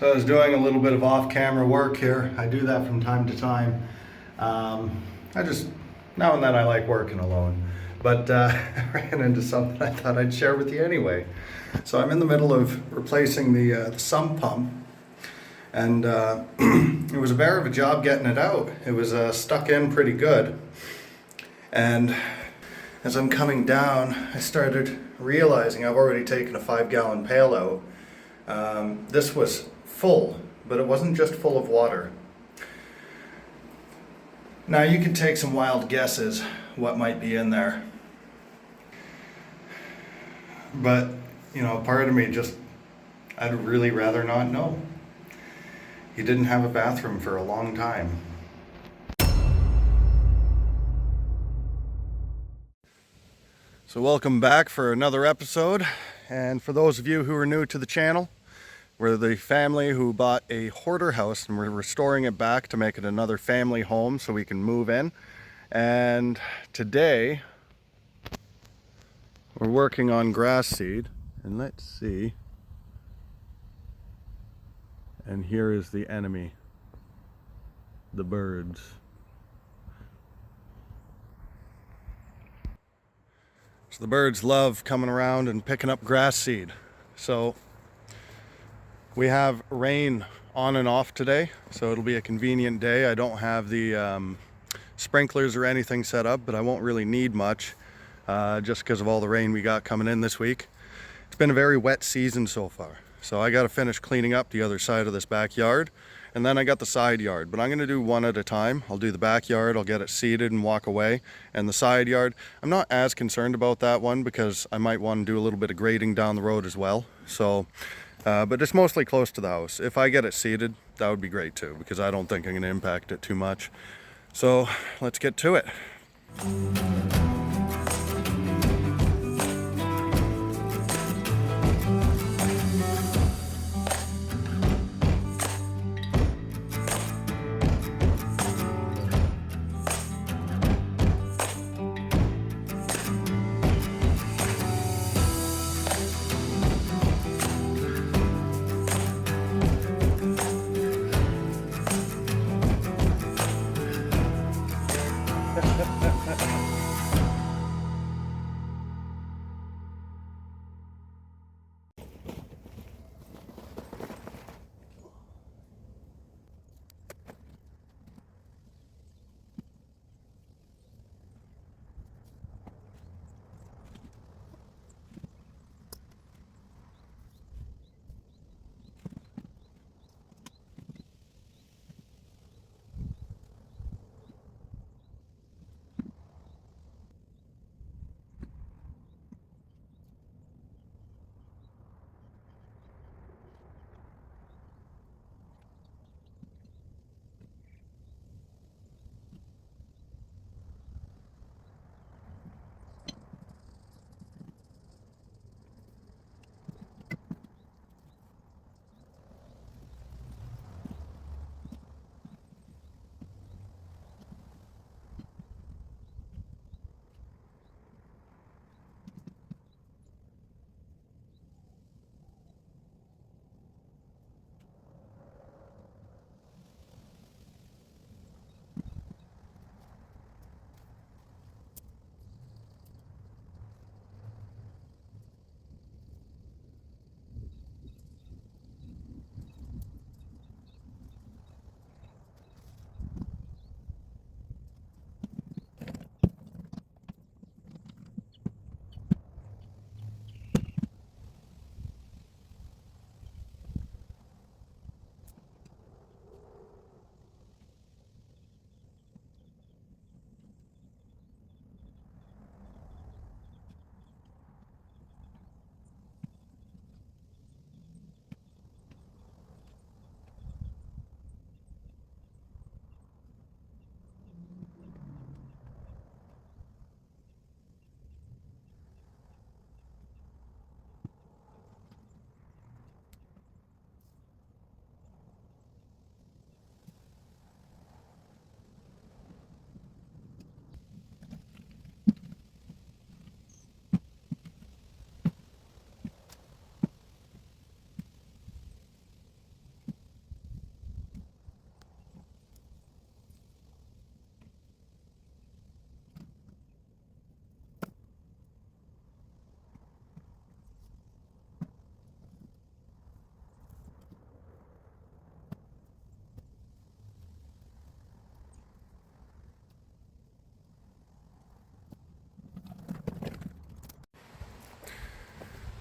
So I was doing a little bit of off-camera work here. I do that from time to time. I just, now and then I like working alone. But I ran into something I thought I'd share with you anyway. So I'm in the middle of replacing the sump pump. And it was a bear of a job getting it out. It was stuck in pretty good. And as I'm coming down, I started realizing I've already taken a 5-gallon pail out. This was full, but it wasn't just full of water. Now you can take some wild guesses what might be in there. But, you know, part of me just, I'd really rather not know. He didn't have a bathroom for a long time. So welcome back for another episode. And for those of you who are new to the channel, we're the family who bought a hoarder house and we're restoring it back to make it another family home so we can move in. And today we're working on grass seed, and let's see. And here is the enemy, the birds. So the birds love coming around and picking up grass seed. So we have rain on and off today, so it'll be a convenient day. I don't have the sprinklers or anything set up, but I won't really need much just because of all the rain we got coming in this week. It's been a very wet season so far. So I got to finish cleaning up the other side of this backyard, and then I got the side yard, but I'm going to do one at a time. I'll do the backyard, I'll get it seeded and walk away, and the side yard, I'm not as concerned about that one because I might want to do a little bit of grading down the road as well. So, but it's mostly close to the house. If I get it seeded, that would be great too, because I don't think I'm going to impact it too much. So let's get to it.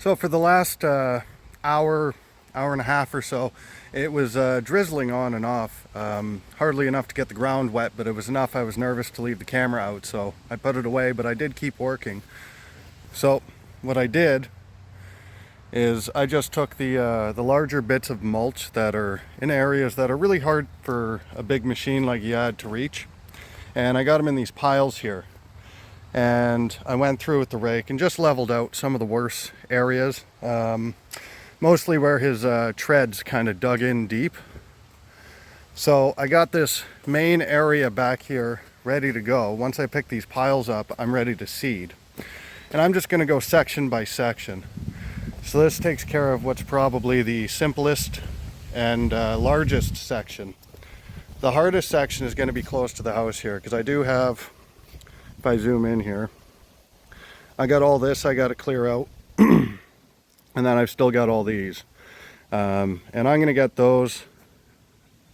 So for the last hour, hour and a half or so, it was drizzling on and off. Hardly enough to get the ground wet, but it was enough. I was nervous to leave the camera out, so I put it away, but I did keep working. So what I did is I just took the larger bits of mulch that are in areas that are really hard for a big machine like Yad to reach, and I got them in these piles here. And I went through with the rake and just leveled out some of the worst areas, mostly where his treads kind of dug in deep. So I got this main area back here ready to go. Once I pick these piles up, I'm ready to seed. And I'm just going to go section by section. So this takes care of what's probably the simplest and largest section. The hardest section is going to be close to the house here, because I do have, if I zoom in here, I got all this I got to clear out, and then I've still got all these. And I'm going to get those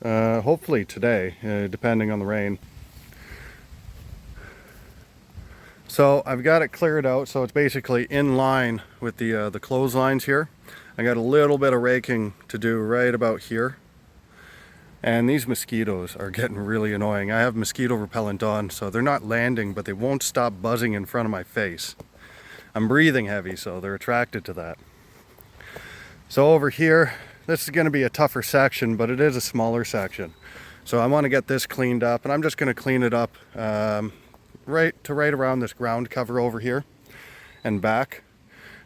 hopefully today, depending on the rain. So I've got it cleared out, so it's basically in line with the clotheslines here. I got a little bit of raking to do right about here. And these mosquitoes are getting really annoying. I have mosquito repellent on, so they're not landing, but they won't stop buzzing in front of my face. I'm breathing heavy, so they're attracted to that. So over here, this is going to be a tougher section, but it is a smaller section. So I want to get this cleaned up, and I'm just going to clean it up right around this ground cover over here and back.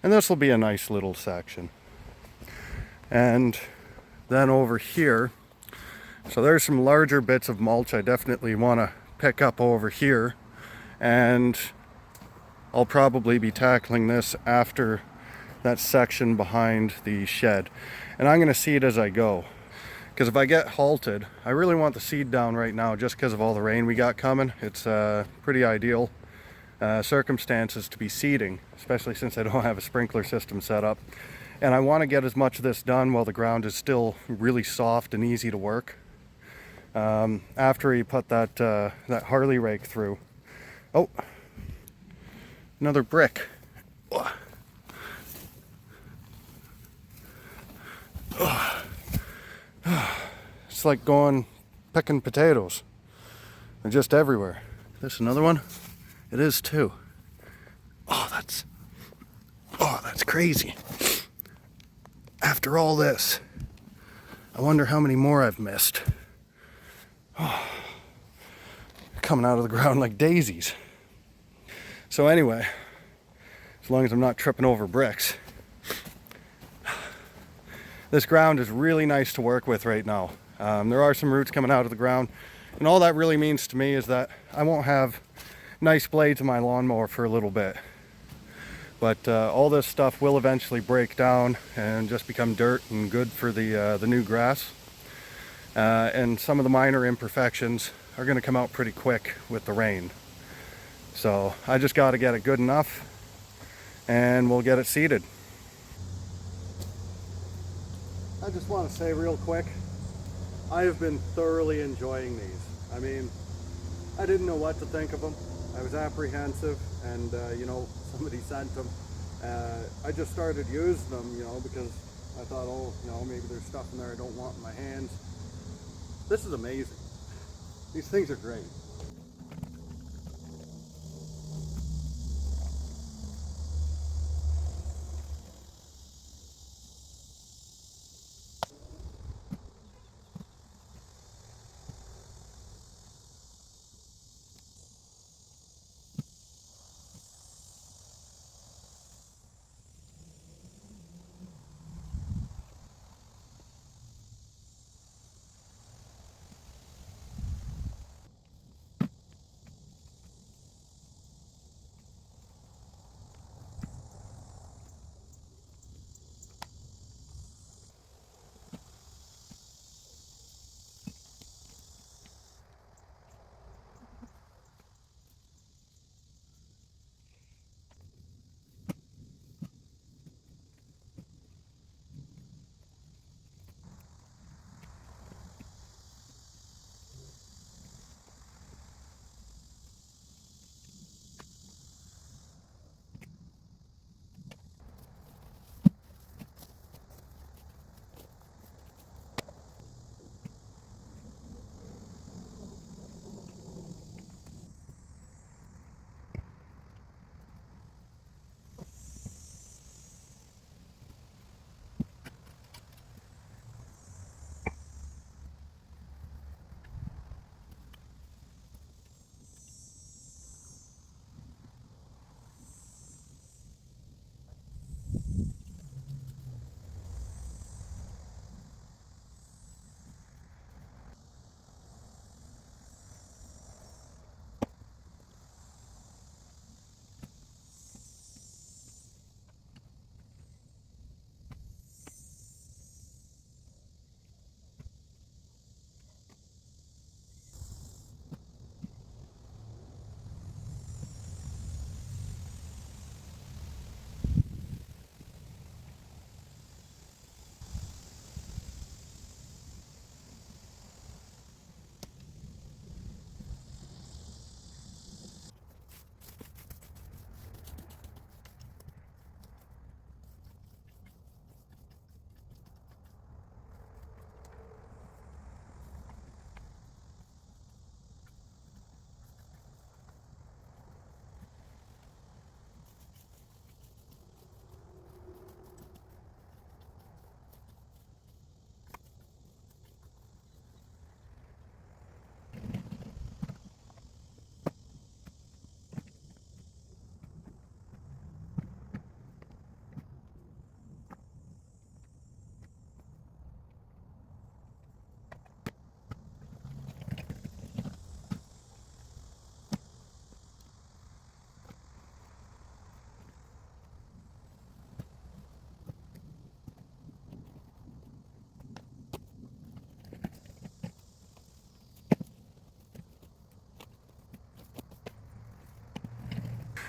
And this will be a nice little section. And then over here, so there's some larger bits of mulch I definitely want to pick up over here, and I'll probably be tackling this after that section behind the shed. And I'm going to seed as I go, because if I get halted, I really want the seed down right now just because of all the rain we got coming. It's pretty ideal circumstances to be seeding, especially since I don't have a sprinkler system set up. And I want to get as much of this done while the ground is still really soft and easy to work. After he put that Harley rake through. Oh, another brick. It's like picking potatoes. They're just everywhere. This another one? It is too. Oh, that's crazy. After all this, I wonder how many more I've missed. Oh, coming out of the ground like daisies. So anyway, as long as I'm not tripping over bricks, this ground is really nice to work with right now. There are some roots coming out of the ground, and all that really means to me is that I won't have nice blades in my lawnmower for a little bit. But all this stuff will eventually break down and just become dirt and good for the new grass. And some of the minor imperfections are going to come out pretty quick with the rain. So I just got to get it good enough, and we'll get it seeded. I just want to say real quick, I have been thoroughly enjoying these. I mean, I didn't know what to think of them. I was apprehensive, and somebody sent them. I just started using them, because I thought, maybe there's stuff in there I don't want in my hands. This is amazing. These things are great.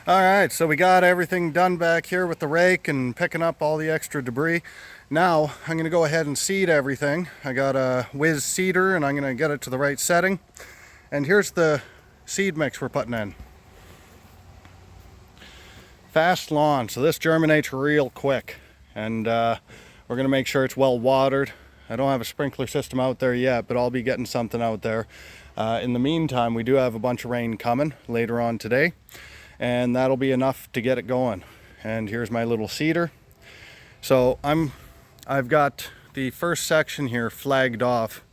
All right, so we got everything done back here with the rake and picking up all the extra debris. Now I'm going to go ahead and seed everything. I got a whiz seeder and I'm going to get it to the right setting. And here's the seed mix we're putting in. Fast lawn, so this germinates real quick. And we're going to make sure it's well watered. I don't have a sprinkler system out there yet, but I'll be getting something out there. In the meantime, we do have a bunch of rain coming later on today, and that'll be enough to get it going. And here's my little seeder. So I've got the first section here flagged off,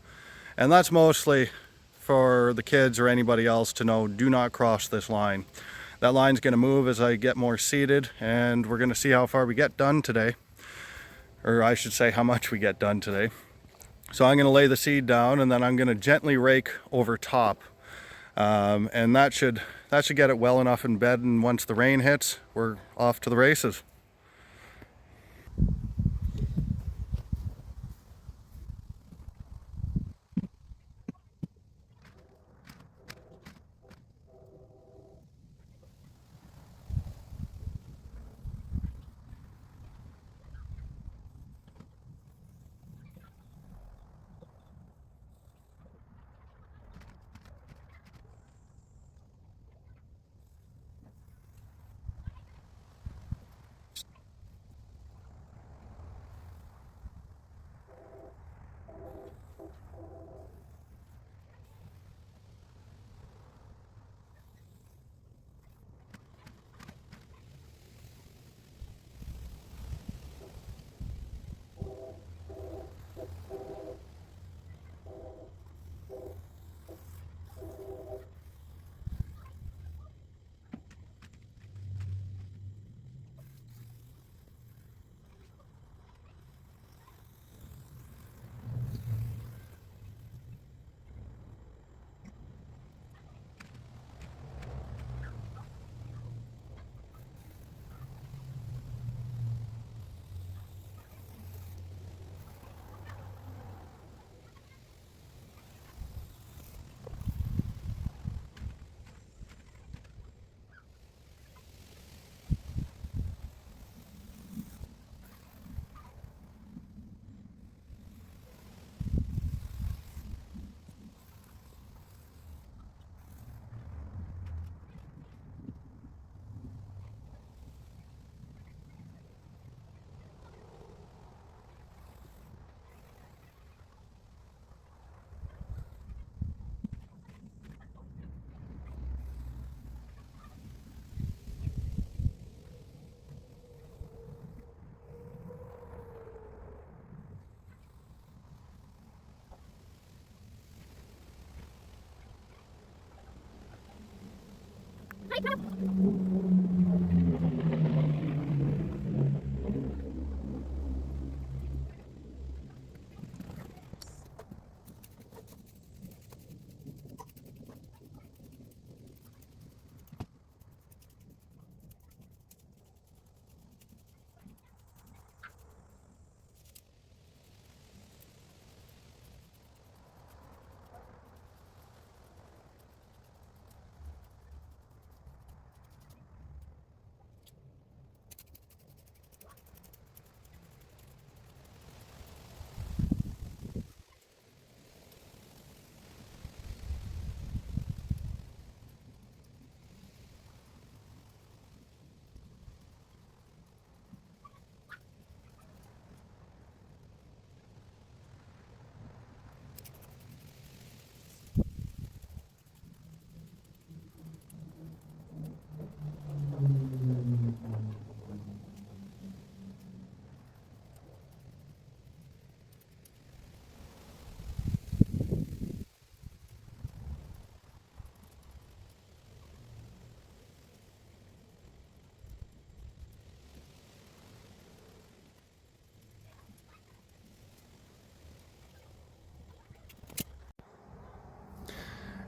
and that's mostly for the kids or anybody else to know, do not cross this line. That line's going to move as I get more seeded, and we're going to see how far we get done today, or I should say how much we get done today. So I'm going to lay the seed down, and then I'm going to gently rake over top, and that should get it well enough in bed, and once the rain hits, we're off to the races.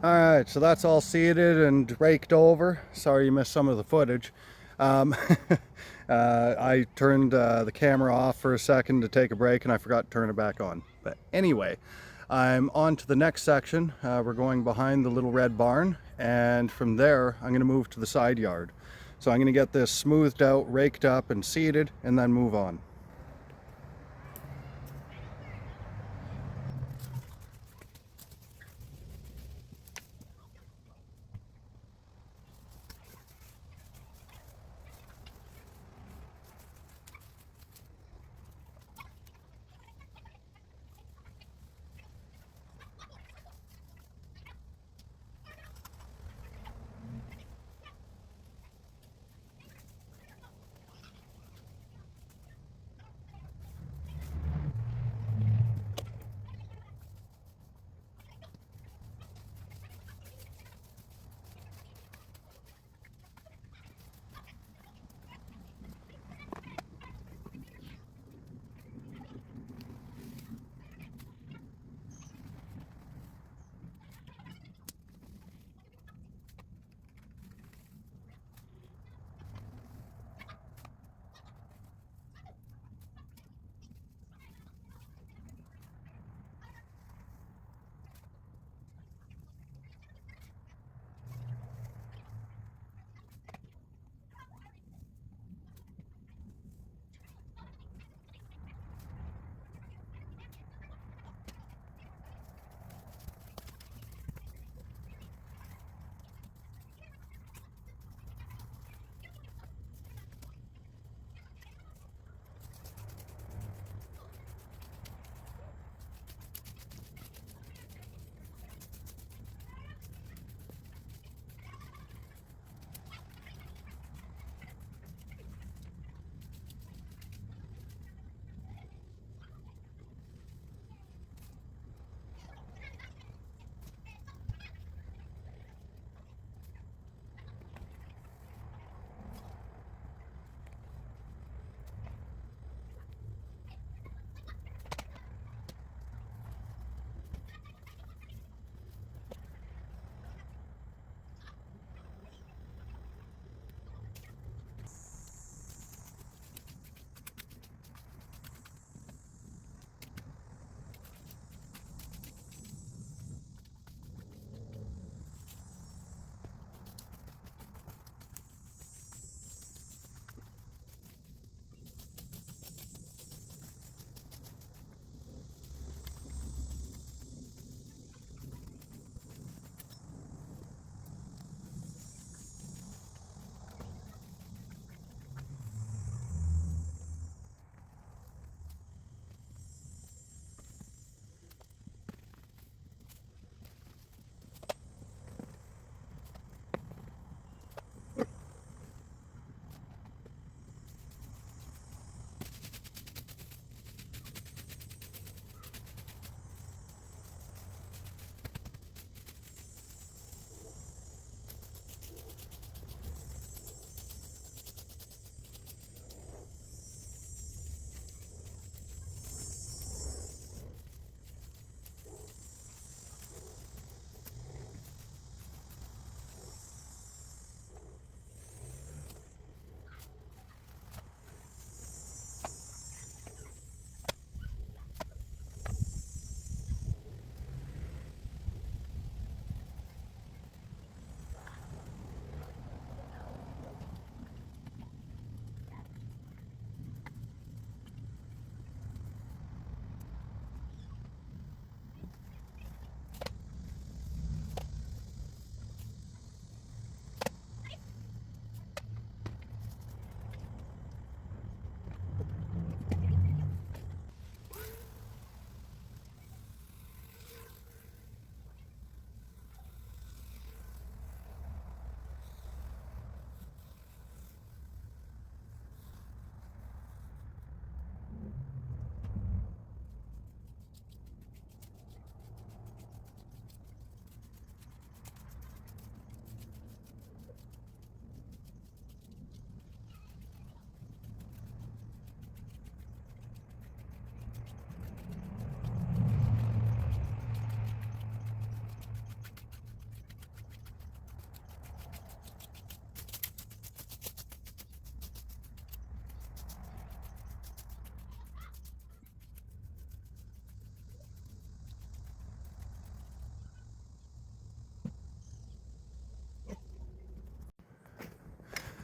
All right, so that's all seeded and raked over. Sorry you missed some of the footage. I turned the camera off for a second to take a break, and I forgot to turn it back on. But anyway, I'm on to the next section. We're going behind the little red barn, and from there I'm going to move to the side yard. So I'm going to get this smoothed out, raked up, and seeded, and then move on.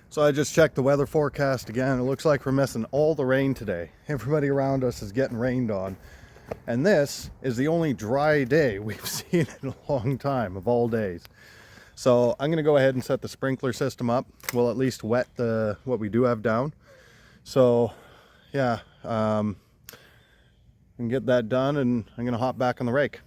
So I just checked the weather forecast again. It looks like we're missing all the rain today. Everybody around us is getting rained on. And this is the only dry day we've seen in a long time, of all days. So I'm going to go ahead and set the sprinkler system up. We'll at least wet what we do have down. So yeah, and get that done, and I'm going to hop back on the rake.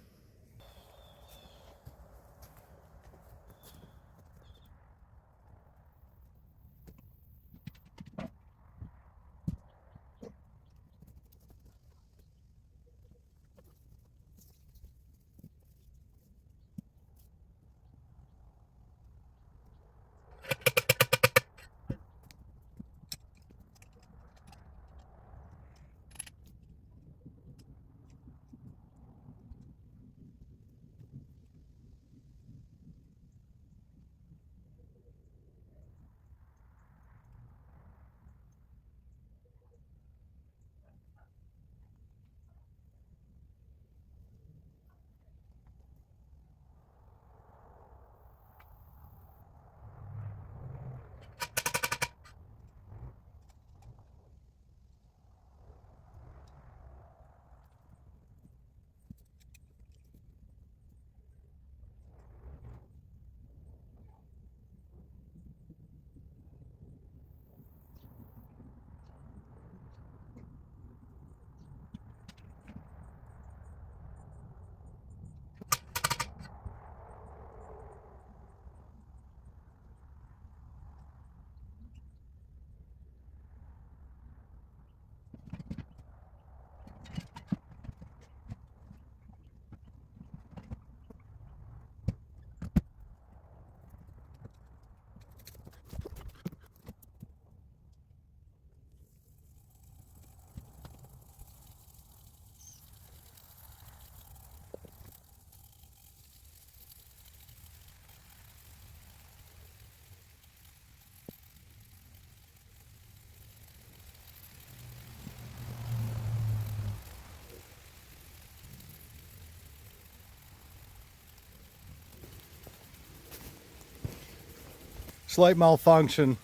Slight malfunction.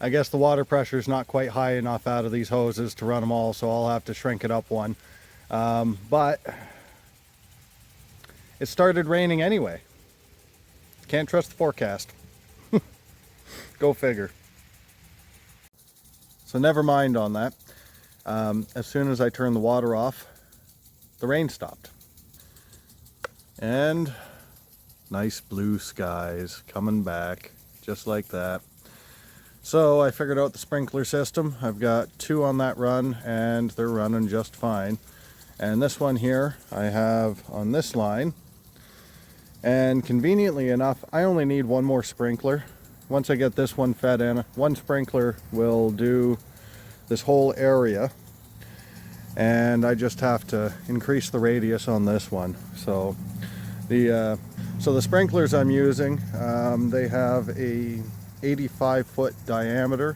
I guess the water pressure is not quite high enough out of these hoses to run them all, so I'll have to shrink it up one. But it started raining anyway. Can't trust the forecast. Go figure. So never mind on that. As soon as I turned the water off, the rain stopped. And nice blue skies coming back. Just like that. So I figured out the sprinkler system. I've got 2 on that run, and they're running just fine. And this one here I have on this line. And conveniently enough, I only need 1 more sprinkler. Once I get this one fed in, 1 sprinkler will do this whole area. And I just have to increase the radius on this one. So the sprinklers I'm using, they have a 85-foot diameter,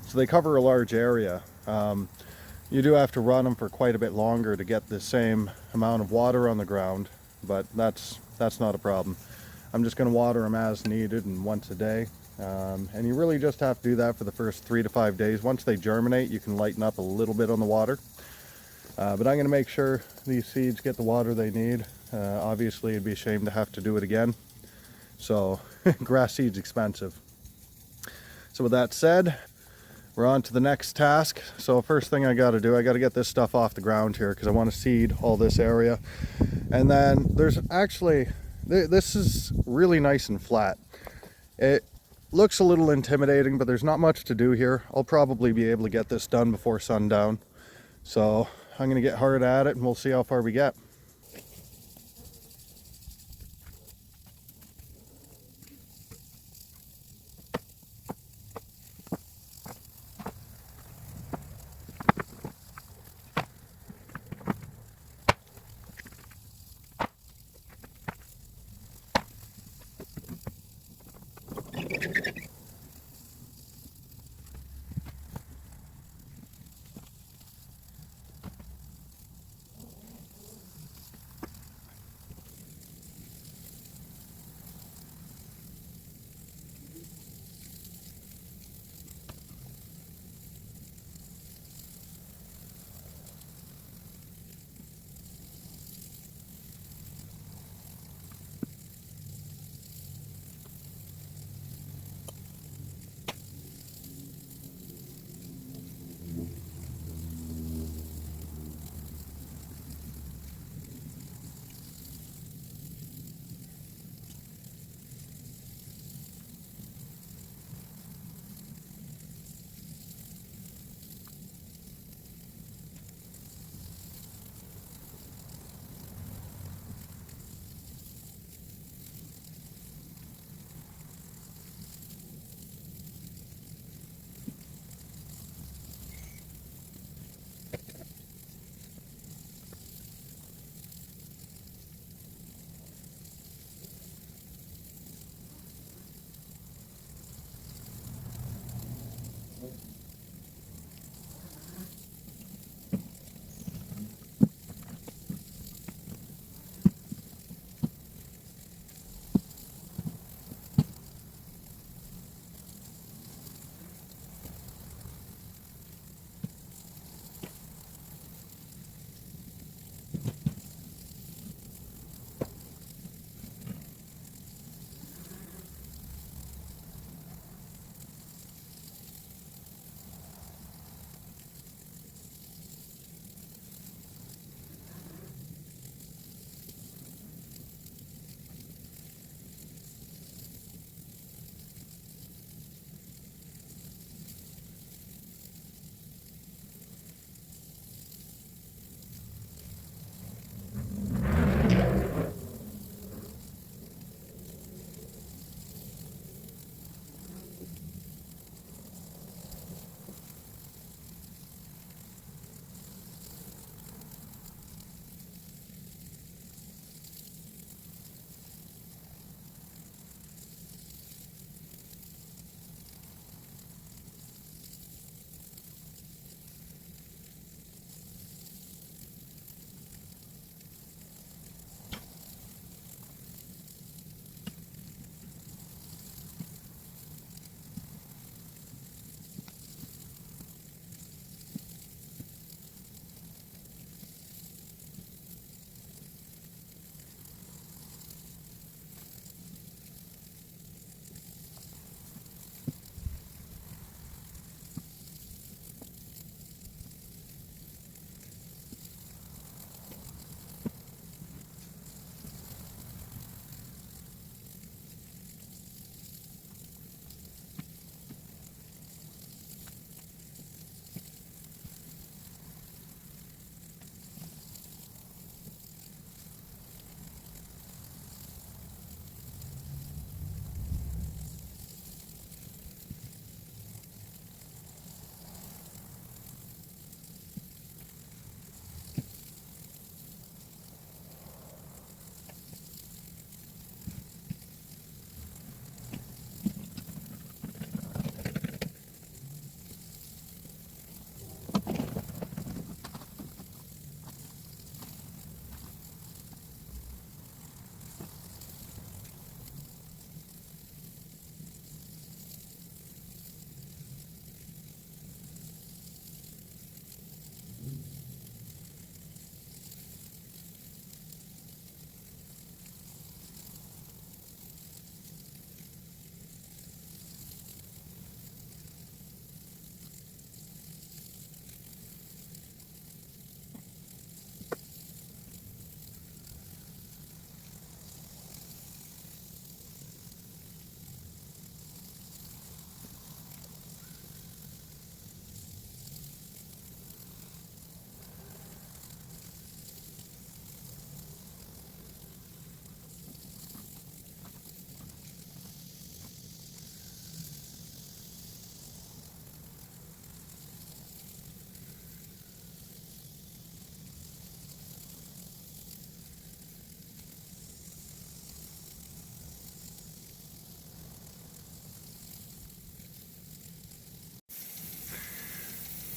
so they cover a large area. You do have to run them for quite a bit longer to get the same amount of water on the ground, but that's not a problem. I'm just going to water them as needed and once a day. And you really just have to do that for the first 3 to 5 days. Once they germinate, you can lighten up a little bit on the water. But I'm going to make sure these seeds get the water they need. Obviously, it'd be a shame to have to do it again. So, grass seed's expensive. So with that said, we're on to the next task. So first thing I got to do, I got to get this stuff off the ground here because I want to seed all this area. And then there's actually, this is really nice and flat. It looks a little intimidating, but there's not much to do here. I'll probably be able to get this done before sundown. So I'm going to get hard at it and we'll see how far we get.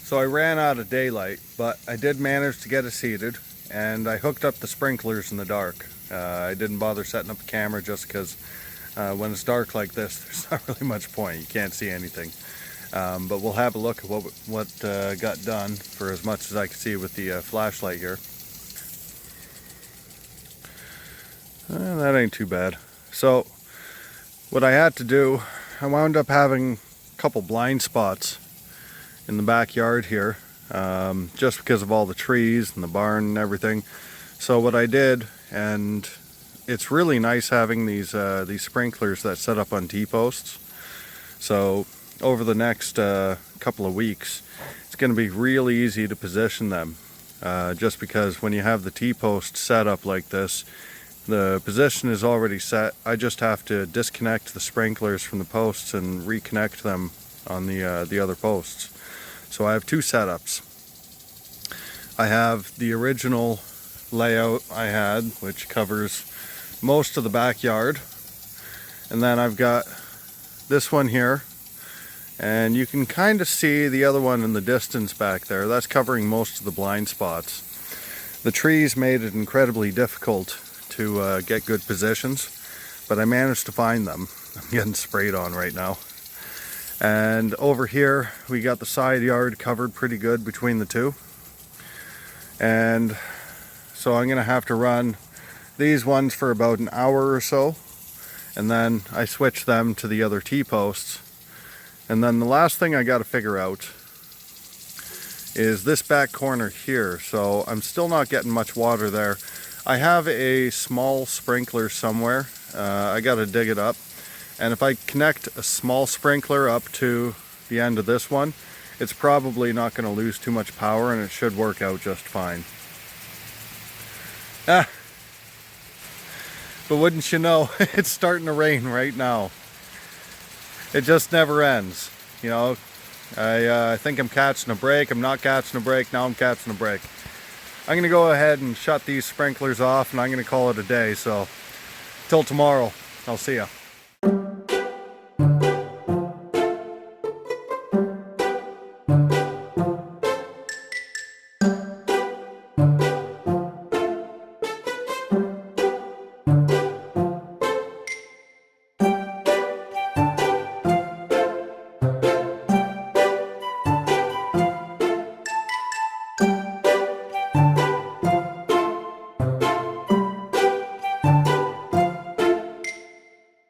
So I ran out of daylight, but I did manage to get it seeded, and I hooked up the sprinklers in the dark. I didn't bother setting up a camera just because when it's dark like this, there's not really much point. You can't see anything. But we'll have a look at what got done for as much as I can see with the flashlight here. That ain't too bad. So what I had to do, I wound up having a couple blind spots in the backyard here, just because of all the trees and the barn and everything. So what I did, and it's really nice having these sprinklers that set up on T-posts. So over the next couple of weeks, it's going to be really easy to position them, just because when you have the T-post set up like this, the position is already set. I just have to disconnect the sprinklers from the posts and reconnect them on the other posts. So I have two setups. I have the original layout I had, which covers most of the backyard, and then I've got this one here, and you can kind of see the other one in the distance back there. That's covering most of the blind spots. The trees made it incredibly difficult to get good positions, but I managed to find them. I'm getting sprayed on right now. And over here we got the side yard covered pretty good between the two, and so I'm gonna have to run these ones for about an hour or so, and then I switch them to the other T-posts. And then the last thing I got to figure out is this back corner here. So I'm still not getting much water there. I have a small sprinkler somewhere. I got to dig it up. And if I connect a small sprinkler up to the end of this one, it's probably not going to lose too much power, and it should work out just fine. But wouldn't you know, it's starting to rain right now. It just never ends. You know, I think I'm catching a break. I'm not catching a break. Now I'm catching a break. I'm going to go ahead and shut these sprinklers off, and I'm going to call it a day. So till tomorrow, I'll see ya.